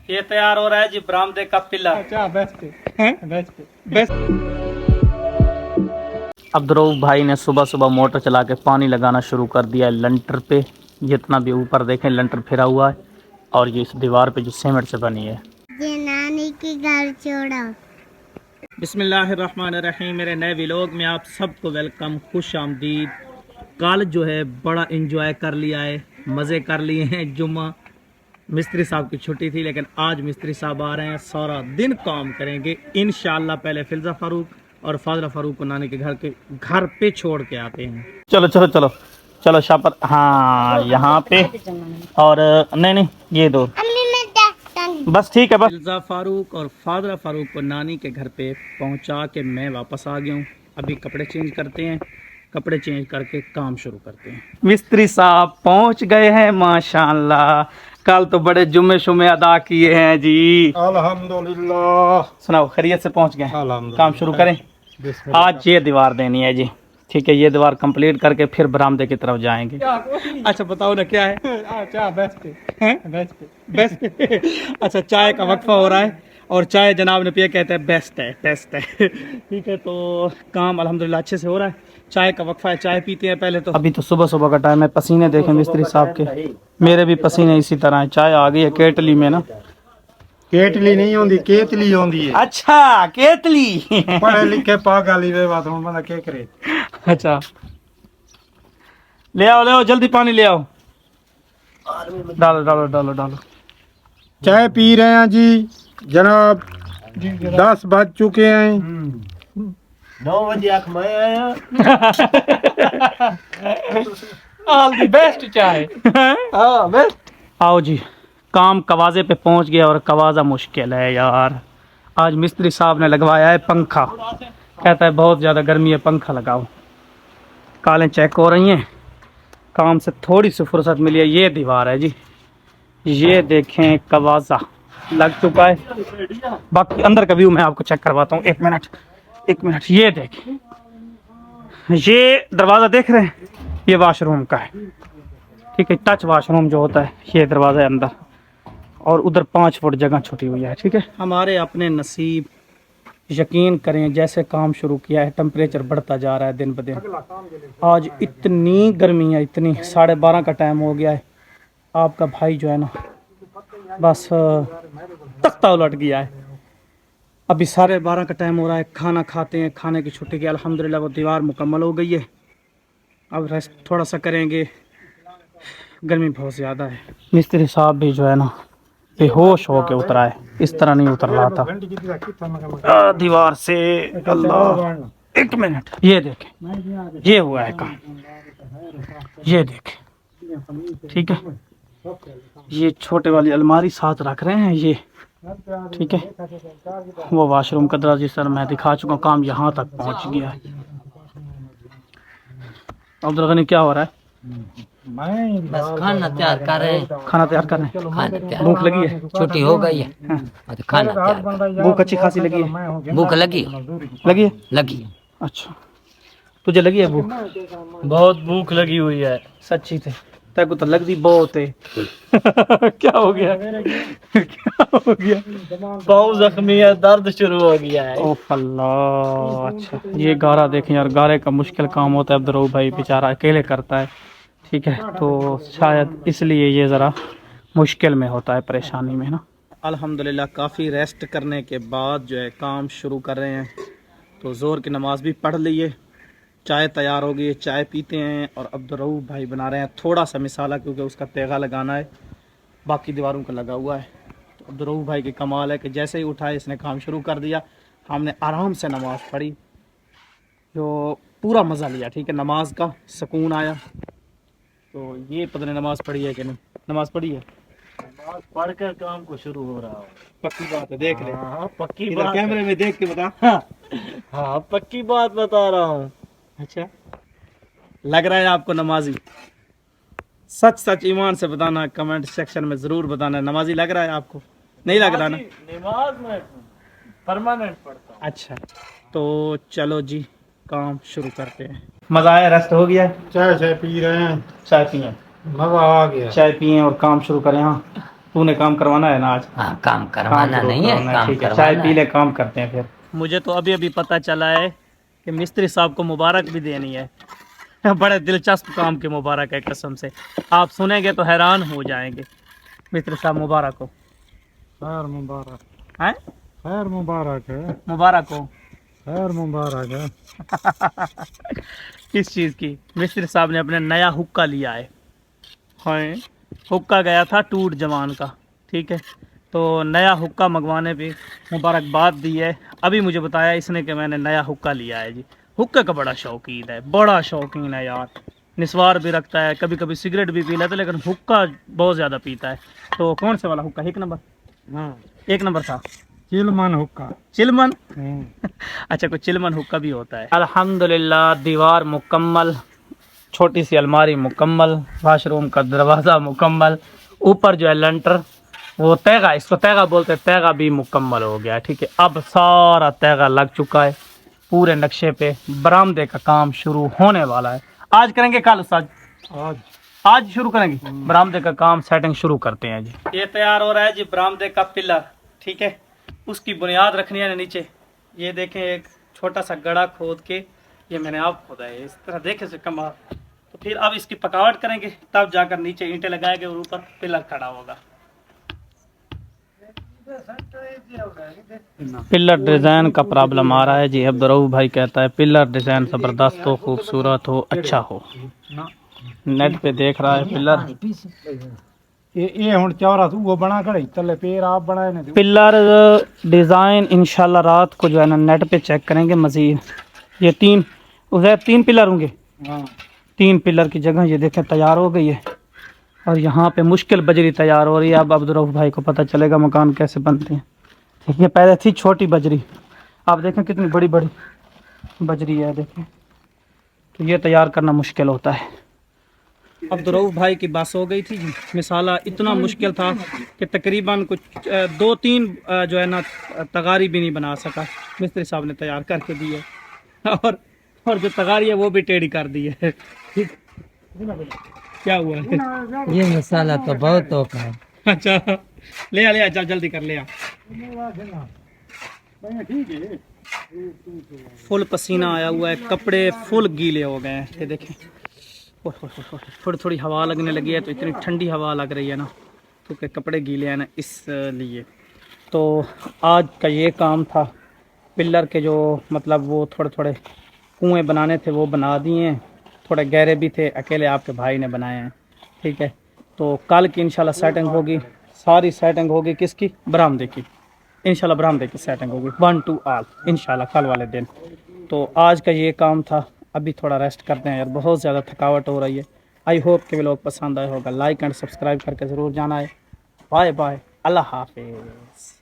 ये तैयार हो रहा है जी बरामदे का पिलर। अच्छा बेस्ट बेस्ट बेस्ट। अब्दुर्रऊफ भाई ने सुबह सुबह मोटर चला के पानी लगाना शुरू कर दिया है लंटर पे। जितना भी ऊपर देखें लंटर फिरा हुआ है और ये इस दीवार पे जो सीमेंट से बनी है। ये नानी की घर छोड़ा। बिस्मिल्लाहिर्रहमानिर्रहीम। मेरे नए व्लॉग में आप सबको वेलकम, खुश आमदीद। कल जो है बड़ा इंजॉय कर लिया है, मज़े कर लिए हैं। जुम्मा मिस्त्री साहब की छुट्टी थी, लेकिन आज मिस्त्री साहब आ रहे हैं, सारा दिन काम करेंगे इंशाल्लाह। पहले फिल्जा फारूक और फाजला फारूक को नानी के घर पे छोड़ के आते हैं। चलो चलो चलो चलो शापर, हाँ यहाँ पे। और नहीं ये दो बस, ठीक है बस। फिल्जा फारूक और फाजला फारूक को नानी के घर पे पहुंचा के मैं वापस आ गया हूँ। अभी कपड़े चेंज करते हैं, कपड़े चेंज करके काम शुरू करते हैं। मिस्त्री साहब पहुंच गए हैं माशाल्लाह। कल तो बड़े जुम्मे शुमे अदा किए हैं जी, अल्हम्दुलिल्लाह। सुनाओ खैरियत से पहुंच गए? काम शुरू करें। बिस्मिल्लाह। आज ये दीवार देनी है जी, ठीक है। ये दीवार कंप्लीट करके फिर बरामदे की तरफ जाएंगे। अच्छा बताओ ना क्या है? अच्छा बेस्ट बेस्ट बेस्ट। अच्छा चाय का वक्फा हो रहा है और चाय जनाब ने पिया, कहते हैं बेस्ट है बेस्ट है। ठीक है, तो काम अल्हम्दुलिल्लाह अच्छे से हो रहा है। चाय का वक्फा है, चाय पीते हैं पहले तो। अभी तो सुबह सुबह का टाइम है, पसीने देखें मिस्त्री साहब के, मेरे भी पसीने इसी तरह है। चाय आ गई है केटली में ना। केटली नहीं होंदी, केतली होंदी है। अच्छा केतली। पढ़े लिखे पागल ही वे बात हुन बंदा क्या करे। अच्छा ले आओ जल्दी पानी ले आओ। डालो डालो डालो डालो। चाय पी रहे हैं जी जनाब। 10 बज चुके हैं। 9 बजे आँख में आया। ऑल द बेस्ट चाय। हाँ बेस्ट। आओ जी, काम कवाजे पे पहुंच गया और कवाजा मुश्किल है यार। आज मिस्त्री साहब ने लगवाया है पंखा, कहता है बहुत ज़्यादा गर्मी है पंखा लगाओ। कालें चेक हो रही हैं, काम से थोड़ी सी फुर्सत मिली है। ये दीवार है जी, ये देखें कवाजा लग चुका है। बाकी अंदर का व्यू मैं आपको चेक करवाता हूँ। एक मिनट ये देखें, ये दरवाज़ा देख रहे हैं, ये वॉशरूम का है, ठीक है। टच वॉशरूम जो होता है, ये दरवाज़ा है अंदर, और उधर 5 फुट जगह छुटी हुई है, ठीक है। हमारे अपने नसीब, यकीन करें जैसे काम शुरू किया है टेम्परेचर बढ़ता जा रहा है दिन ब दिन। आज इतनी गर्मी है, इतनी 12:30 का टाइम हो गया है। आपका भाई जो है ना बस तख्ता उलट गया है। अभी 12:30 का टाइम हो रहा है, खाना खाते हैं, खाने की छुट्टी की अल्हम्दुलिल्लाह वो दीवार मुकम्मल हो गई है। अब रेस्ट थोड़ा सा करेंगे, गर्मी बहुत ज़्यादा है। मिस्त्री साहब भी जो है ना बेहोश होके उतरा है, इस तरह नहीं उतर रहा था दीवार से। अल्लाह, एक मिनट ये देखें, ये हुआ है काम, ये देखें, ठीक है। ये छोटे वाली अलमारी साथ रख रहे हैं ये, ठीक है। वो वॉशरूम का दरवाजा जिस तरह मैं दिखा चुका हूँ, काम यहाँ तक पहुँच गया है। अब्दुल गनी क्या हो रहा है? बस खाना तैयार कर रहे हैं। खाना तैयार कर रहे हैं। खाना तैयार, भूख लगी है? छुट्टी हो गई है। हाँ। तो खाना तैयार कर। भूख अच्छी खासी लगी है? भूख लगी लगी है? लगी। अच्छा, तुझे लगी है भूख? बहुत भूख लगी हुई है। सच्ची थे तेरे को तो लगती बहुत है। क्या हो गया? क्या हो गया? बहुत जख्मी है, दर्द शुरू हो गया है। ओ अल्लाह। अच्छा ये गारा देखें यार, गारे का मुश्किल काम होता है। अब्दुर्रऊफ भाई बेचारा अकेले करता है, ठीक है, तो शायद इसलिए ये ज़रा मुश्किल में होता है, परेशानी में ना। अल्हम्दुलिल्लाह काफ़ी रेस्ट करने के बाद जो है काम शुरू कर रहे हैं। तो ज़ोर की नमाज भी पढ़ ली है, चाय तैयार हो गई है, चाय पीते हैं। और अब्दुर्रऊफ भाई बना रहे हैं थोड़ा सा मिसाला, क्योंकि उसका तेगा लगाना है, बाकी दीवारों का लगा हुआ है। तो अब्दुर्रऊफ भाई की कमाल है कि जैसे ही उठाए इसने काम शुरू कर दिया। हमने आराम से नमाज़ पढ़ी, जो पूरा मज़ा लिया, ठीक है, नमाज का सुकून आया। तो ये पता नहीं नमाज पढ़ी है कि नहीं? नमाज पढ़ी है? नमाज पढ़कर काम को शुरू हो रहा है। पक्की बात है, देख ले। हाँ पक्की इधर बात, कैमरे में देख के बता। हाँ पक्की बात बता रहा हूँ। अच्छा लग रहा है आपको नमाजी? सच सच ईमान से बताना, कमेंट सेक्शन में ज़रूर बताना, नमाजी लग रहा है आपको? नहीं लग रहा ना? नमाज में परमानेंट पढ़ता हूँ। अच्छा तो चलो जी काम शुरू करते हैं। मज़ा आया? रेस्ट हो गया है? चाय चाय पी रहे हैं। चाय पिए, मजा आ गया। चाय पिए और काम शुरू करें। हाँ तूने काम करवाना है ना आज? हाँ, काम करवाना जरूर नहीं है, करवाना काम ठीक है, करवाना चाय पी है। ले, काम करते हैं फिर। मुझे तो अभी अभी पता चला है कि मिस्त्री साहब को मुबारक भी देनी है। बड़े दिलचस्प काम की मुबारक है, कसम से आप सुनेंगे तो हैरान हो जाएंगे। मिस्त्री साहब मुबारक हो। खैर मुबारक हैं? खैर मुबारक है मुबारक हो। खैर मुबारक है। किस चीज़ की? मिस्त्री साहब ने अपने नया हुक्का लिया है। हाँ, हुक्का गया था टूट जवान का, ठीक है, तो नया हुक्का मंगवाने पे मुबारकबाद दी है। अभी मुझे बताया इसने कि मैंने नया हुक्का लिया है जी। हुक्के का बड़ा शौकीन है, बड़ा शौकीन है यार। निस्वार भी रखता है, कभी कभी सिगरेट भी पी लेता है, लेकिन हुक्का बहुत ज़्यादा पीता है। तो कौन से वाला हुक्का? 1 नंबर? हाँ, 1 नंबर था चिलमन हुक्का। चिलमन। हम्म। अच्छा, कोई चिलमन हुक्का भी होता है। अल्हम्दुलिल्लाह, दीवार मुकम्मल, छोटी सी अलमारी मुकम्मल, वाशरूम का दरवाज़ा मुकम्मल, ऊपर जो है लेंटर, वो तैगा, इसको तैगा बोलते हैं, तैगा भी मुकम्मल हो गया है, ठीक है। अब सारा तैगा लग चुका है पूरे नक्शे पे। बरामदे का काम शुरू होने वाला है। आज करेंगे कल उस्ताद? आज शुरू करेंगे बरामदे का काम, सेटिंग शुरू करते हैं जी। ये तैयार हो रहा है जी बरामदे का पिलर, ठीक है। उसकी बुनियाद रखनी है नीचे। ये देखें, एक छोटा सा गड़ा खोद के, ये मैंने आप खोदा है इस तरह, देखे से कमाल। तो फिर अब इसकी पकावट करेंगे, तब जाकर नीचे ईंटें लगाएंगे और ऊपर पिलर खड़ा होगा। पिलर डिज़ाइन का प्रॉब्लम आ रहा है जी। अब्दुर्रऊफ भाई कहता है पिलर डिज़ाइन ज़बरदस्त हो, खूबसूरत हो, अच्छा हो। नेट पे देख रहा है पिलर। ये हुण चौरा वो बना कर तले पेड़ आप बनाए ने। पिलर डिज़ाइन इंशाल्लाह रात को जो है ना नेट पे चेक करेंगे मज़ीद। ये 3 पिलर होंगे। हाँ, 3 पिलर की जगह ये देखें तैयार हो गई है, और यहाँ पे मुश्किल बजरी तैयार हो रही है। अब अब्दुर्रऊफ भाई को पता चलेगा मकान कैसे बनते हैं, ठीक है। पहले थी छोटी बजरी, आप देखें कितनी बड़ी बड़ी बजरी है, देखें। तो ये तैयार करना मुश्किल होता है। अब्दुर्रऊफ भाई की बस हो गई थी जी। मिसाला इतना मुश्किल था कि तकरीबन कुछ 2-3 जो है ना तगारी भी नहीं बना सका। मिस्त्री साहब ने तैयार करके दी है, और जो तगारी है वो भी टेढ़ी कर दी है। क्या हुआ है? ये मसाला तो बहुत ओका है। अच्छा, ले आ चल जल्दी कर ले आ। फुल पसीना आया हुआ है, कपड़े फुल गीले हो गए हैं, ये देखें। थोड़ी थोड़ी हवा लगने लगी है, तो इतनी ठंडी हवा लग रही है ना, क्योंकि कपड़े गीले हैं ना, इसलिए। तो आज का ये काम था। पिलर के जो मतलब वो थोड़े थोड़े कुएँ बनाने थे वो बना दिए हैं, थोड़े गहरे भी थे, अकेले आपके भाई ने बनाए हैं, ठीक है। तो कल की इंशाल्लाह सेटिंग होगी, सारी सेटिंग होगी किसकी? बरामदे की। इंशाल्लाह बरामदे की सेटिंग होगी 1 to all इंशाल्लाह कल वाले दिन। तो आज का ये काम था। अभी थोड़ा रेस्ट करते हैं यार, बहुत ज़्यादा थकावट हो रही है। आई होप कि व्लॉग पसंद आया होगा। लाइक एंड सब्सक्राइब करके ज़रूर जाना है। बाय बाय, अल्लाह हाफिज़।